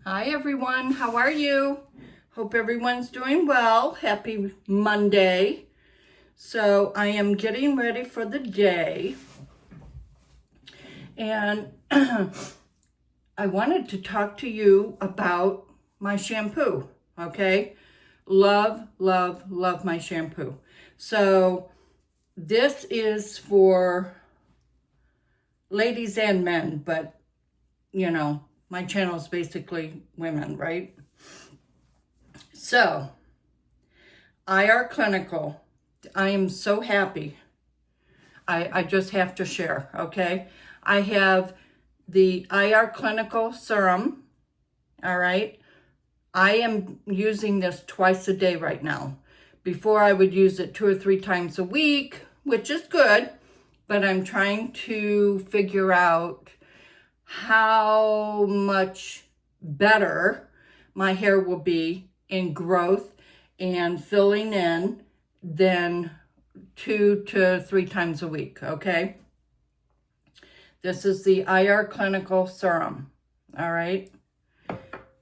Hi everyone, how are you? Hope everyone's doing well. Happy Monday. So I am getting ready for the day. And I wanted to talk to you about my shampoo, okay? Love, love, love my shampoo. So this is for ladies and men, but you know, my channel is basically women, right? So, IR Clinical, I am so happy. I just have to share, okay? I have the IR Clinical Serum, all right? I am using this twice a day right now. Before I would use it 2 or 3 times a week, which is good, but I'm trying to figure out how much better my hair will be in growth and filling in than 2 to 3 times a week, okay? This is the IR Clinical Serum, all right?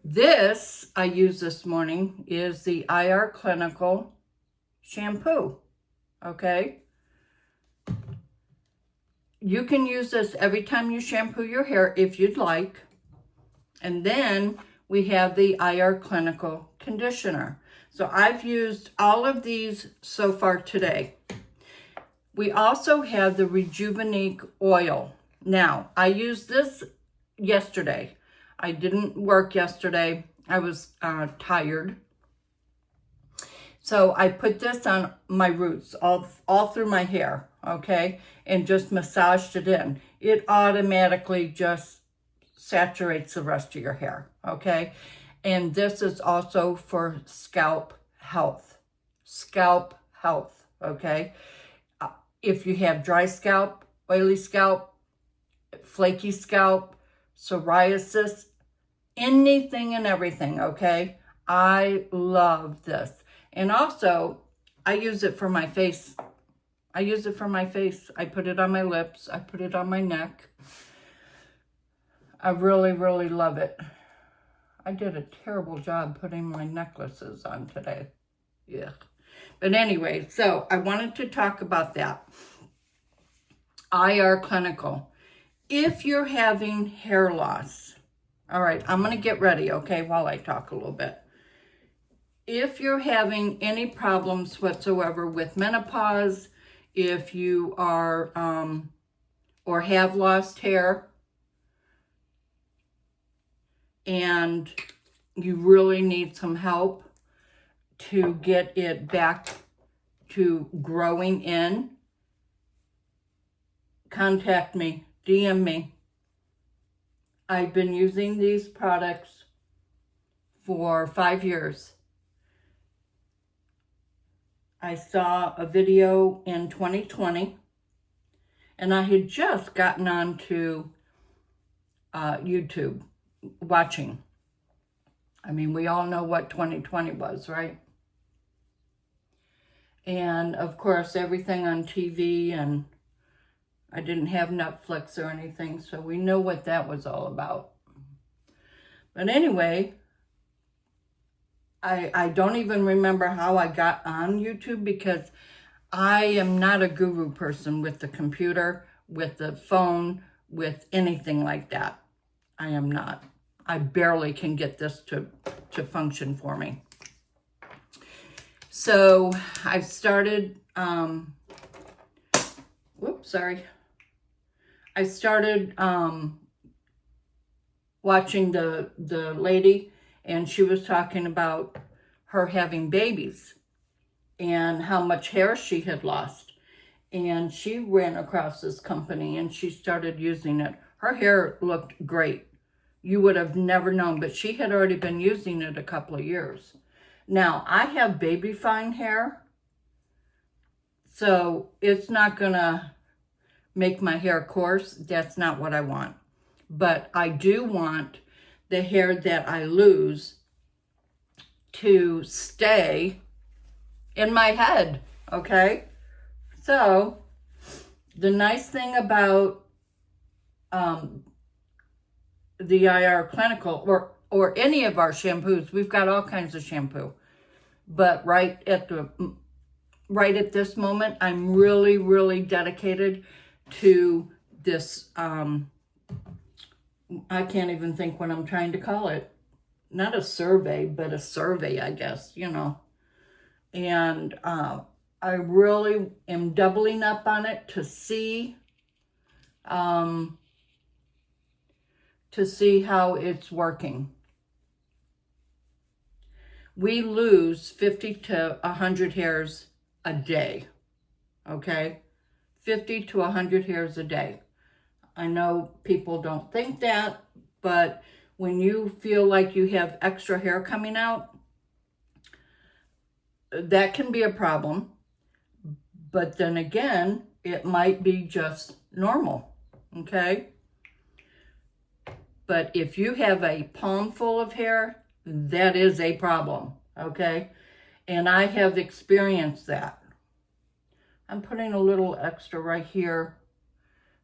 This, I used this morning, is the IR Clinical Shampoo, okay? You can use this every time you shampoo your hair if you'd like. And then we have the IR Clinical Conditioner. So I've used all of these so far today. We also have the Rejuvenate Oil. Now, I used this yesterday. I didn't work yesterday. I was tired. So I put this on my roots, all through my hair, okay? And just massaged it in. It automatically just saturates the rest of your hair, okay? And this is also for scalp health. Scalp health, okay? If you have dry scalp, oily scalp, flaky scalp, psoriasis, anything and everything, okay? I love this. And also, I use it for my face. I use it for my face. I put it on my lips. I put it on my neck. I really, really love it. I did a terrible job putting my necklaces on today. Yeah. But anyway, so I wanted to talk about that. IR Clinical. If you're having hair loss, all right, I'm going to get ready, okay, while I talk a little bit. If you're having any problems whatsoever with menopause, if you are or have lost hair and you really need some help to get it back to growing in, contact me, DM me. I've been using these products for 5 years. I saw a video in 2020, and I had just gotten onto YouTube watching. I mean, we all know what 2020 was, right? And of course, everything on TV, and I didn't have Netflix or anything, so we know what that was all about. But anyway, I don't even remember how I got on YouTube because I am not a guru person with the computer, with the phone, with anything like that. I am not. I barely can get this to function for me. So I've started, I started watching the lady, and she was talking about her having babies and how much hair she had lost. And she ran across this company and she started using it. Her hair looked great. You would have never known, but she had already been using it a couple of years. Now, I have baby fine hair, so it's not gonna make my hair coarse. That's not what I want. But I do want the hair that I lose to stay in my head, okay? So, the nice thing about the IR Clinical, or or any of our shampoos. We've got all kinds of shampoo. But right at this moment, I'm really, really dedicated to this, I can't even think what I'm trying to call it. Not a survey, but a survey, I guess, you know. And I really am doubling up on it to see how it's working. We lose 50 to 100 hairs a day, okay? 50 to 100 hairs a day. I know people don't think that, but when you feel like you have extra hair coming out, that can be a problem. But then again, it might be just normal, okay? But if you have a palm full of hair, that is a problem, okay? And I have experienced that. I'm putting a little extra right here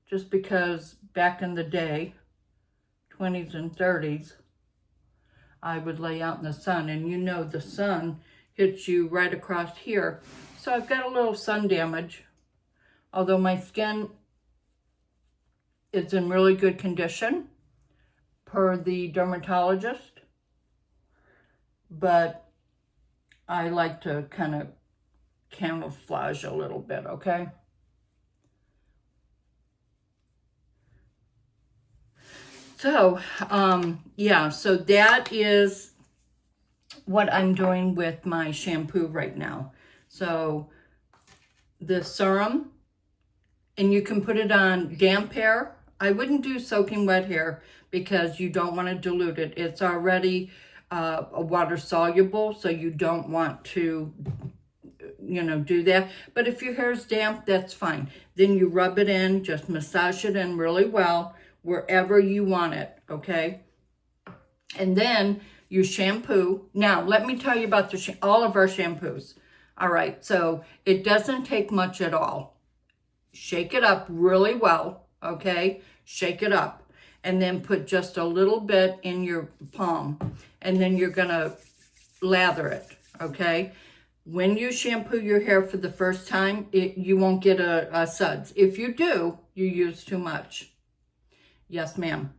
just because back in the day, 20s and 30s, I would lay out in the sun, and you know the sun hits you right across here. So I've got a little sun damage, although my skin is in really good condition per the dermatologist, but I like to kind of camouflage a little bit, okay? So, yeah, so that is what I'm doing with my shampoo right now. So, the serum, and you can put it on damp hair. I wouldn't do soaking wet hair because you don't want to dilute it. It's already water soluble, so you don't want to, you know, do that. But if your hair is damp, that's fine. Then you rub it in, just massage it in really well wherever you want it, okay? And then you shampoo. Now, let me tell you about all of our shampoos. All right, so it doesn't take much at all. Shake it up really well, okay? Shake it up. And then put just a little bit in your palm. And then you're gonna lather it, okay? When you shampoo your hair for the first time, you won't get a suds. If you do, you use too much. Yes, ma'am.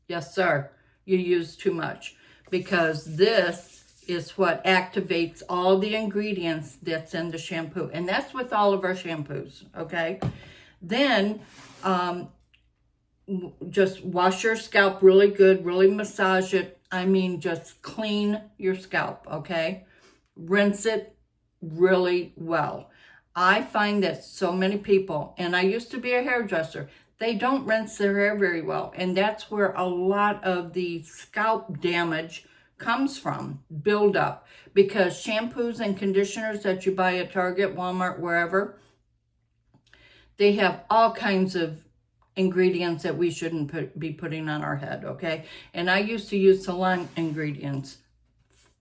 Yes, sir. You use too much. Because this is what activates all the ingredients that's in the shampoo. And that's with all of our shampoos, okay? Then, just wash your scalp really good, really massage it. I mean, just clean your scalp, okay? Rinse it really well. I find that so many people, and I used to be a hairdresser, they don't rinse their hair very well. And that's where a lot of the scalp damage comes from, buildup. Because shampoos and conditioners that you buy at Target, Walmart, wherever, they have all kinds of ingredients that we shouldn't be putting on our head, okay? And I used to use salon ingredients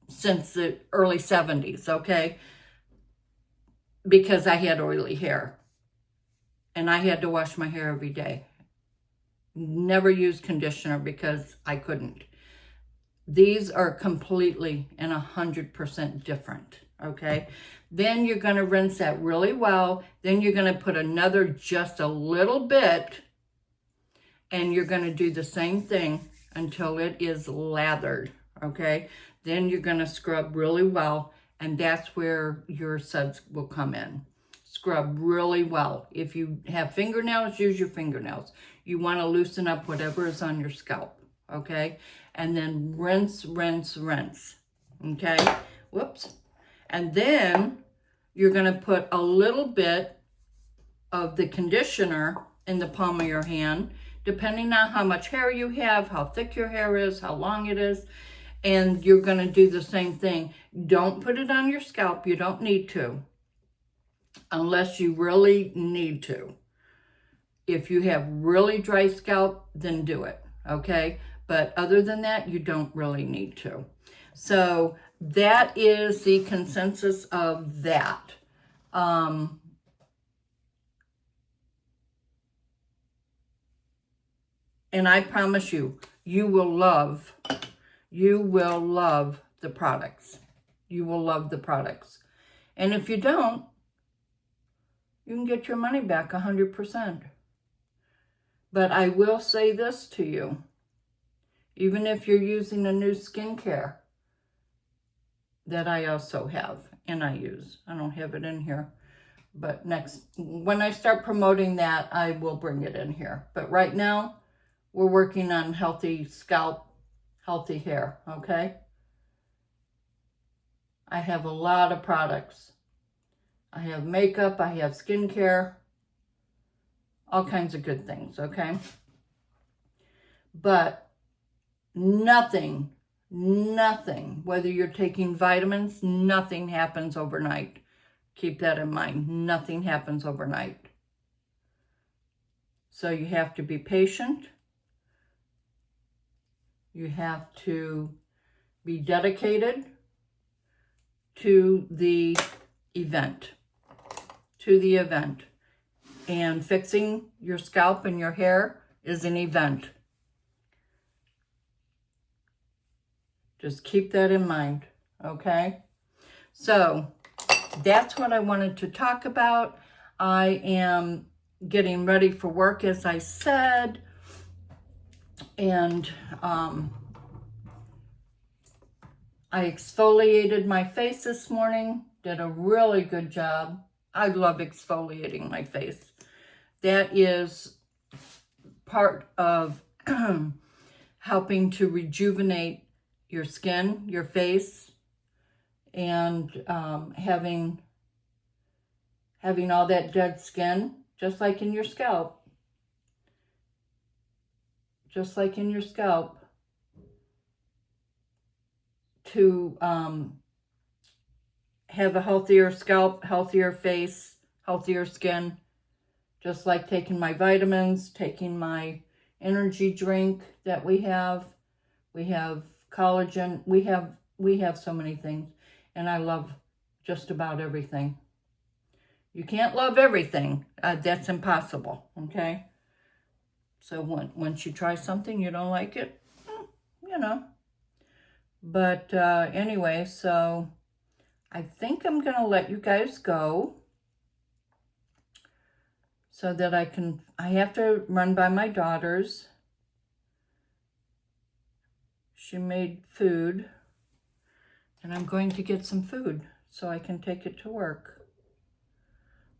since the early 70s, okay? Because I had oily hair. And I had to wash my hair every day. Never used conditioner because I couldn't. These are completely and 100% different, okay? Then you're going to rinse that really well. Then you're going to put another just a little bit, and you're going to do the same thing until it is lathered, okay? Then you're going to scrub really well, and that's where your suds will come in. Scrub really well. If you have fingernails, use your fingernails. You want to loosen up whatever is on your scalp, okay? And then rinse, rinse, rinse, okay? Whoops. And then you're going to put a little bit of the conditioner in the palm of your hand, depending on how much hair you have, how thick your hair is, how long it is. And you're going to do the same thing. Don't put it on your scalp. You don't need to, unless you really need to. If you have really dry scalp, then do it, okay? But other than that, you don't really need to. So that is the consensus of that. And I promise you, you will love you will love the products. You will love the products. And if you don't, you can get your money back 100%. But I will say this to you. Even if you're using a new skincare that I also have and I use. I don't have it in here. But when I start promoting that, I will bring it in here. But right now, we're working on healthy scalp, healthy hair, okay? I have a lot of products. I have makeup, I have skincare, all kinds of good things, okay? But nothing, whether you're taking vitamins, nothing happens overnight. Keep that in mind. Nothing happens overnight. So you have to be patient. You have to be dedicated to the event. And fixing your scalp and your hair is an event. Just keep that in mind, okay? So that's what I wanted to talk about. I am getting ready for work, as I said, and I exfoliated my face this morning, did a really good job. I love exfoliating my face. That is part of helping to rejuvenate your skin, your face, and having all that dead skin, just like in your scalp. Just like in your scalp. To have a healthier scalp, healthier face, healthier skin. Just like taking my vitamins, taking my energy drink that we have. We have collagen. We have so many things. And I love just about everything. You can't love everything. That's impossible, okay? So once you try something, you don't like it, you know. But anyway, so I think I'm going to let you guys go so that I have to run by my daughters. She made food, and I'm going to get some food so I can take it to work.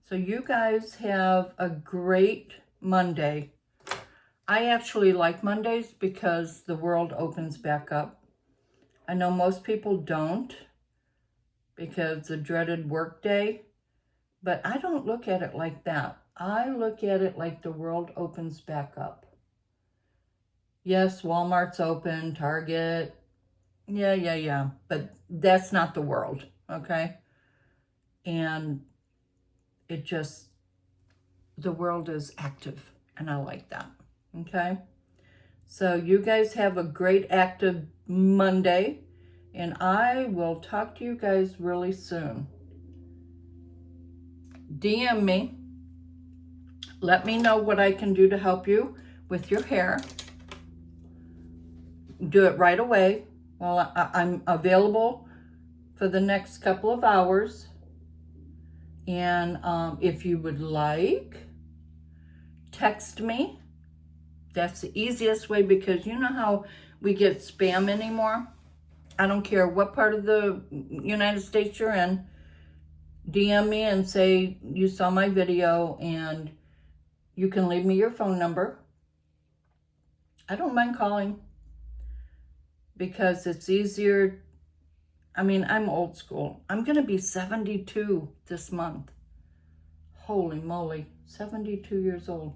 So you guys have a great Monday. I actually like Mondays because the world opens back up. I know most people don't because the dreaded work day, but I don't look at it like that. I look at it like the world opens back up. Yes, Walmart's open, Target, yeah, but that's not the world, okay? And the world is active, and I like that, okay? So you guys have a great active Monday, and I will talk to you guys really soon. DM me. Let me know what I can do to help you with your hair. Do it right away. Well, I'm available for the next couple of hours. And if you would like, text me. That's the easiest way, because you know how we get spam anymore? I don't care what part of the United States you're in. DM me and say you saw my video, and you can leave me your phone number. I don't mind calling because it's easier. I mean, I'm old school. I'm going to be 72 this month. Holy moly, 72 years old.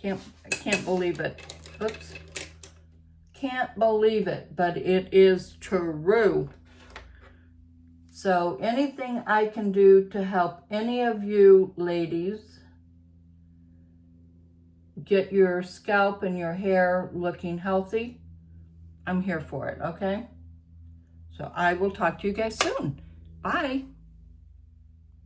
I can't believe it. Oops. Can't believe it, but it is true. So anything I can do to help any of you ladies get your scalp and your hair looking healthy, I'm here for it, okay? So I will talk to you guys soon. Bye.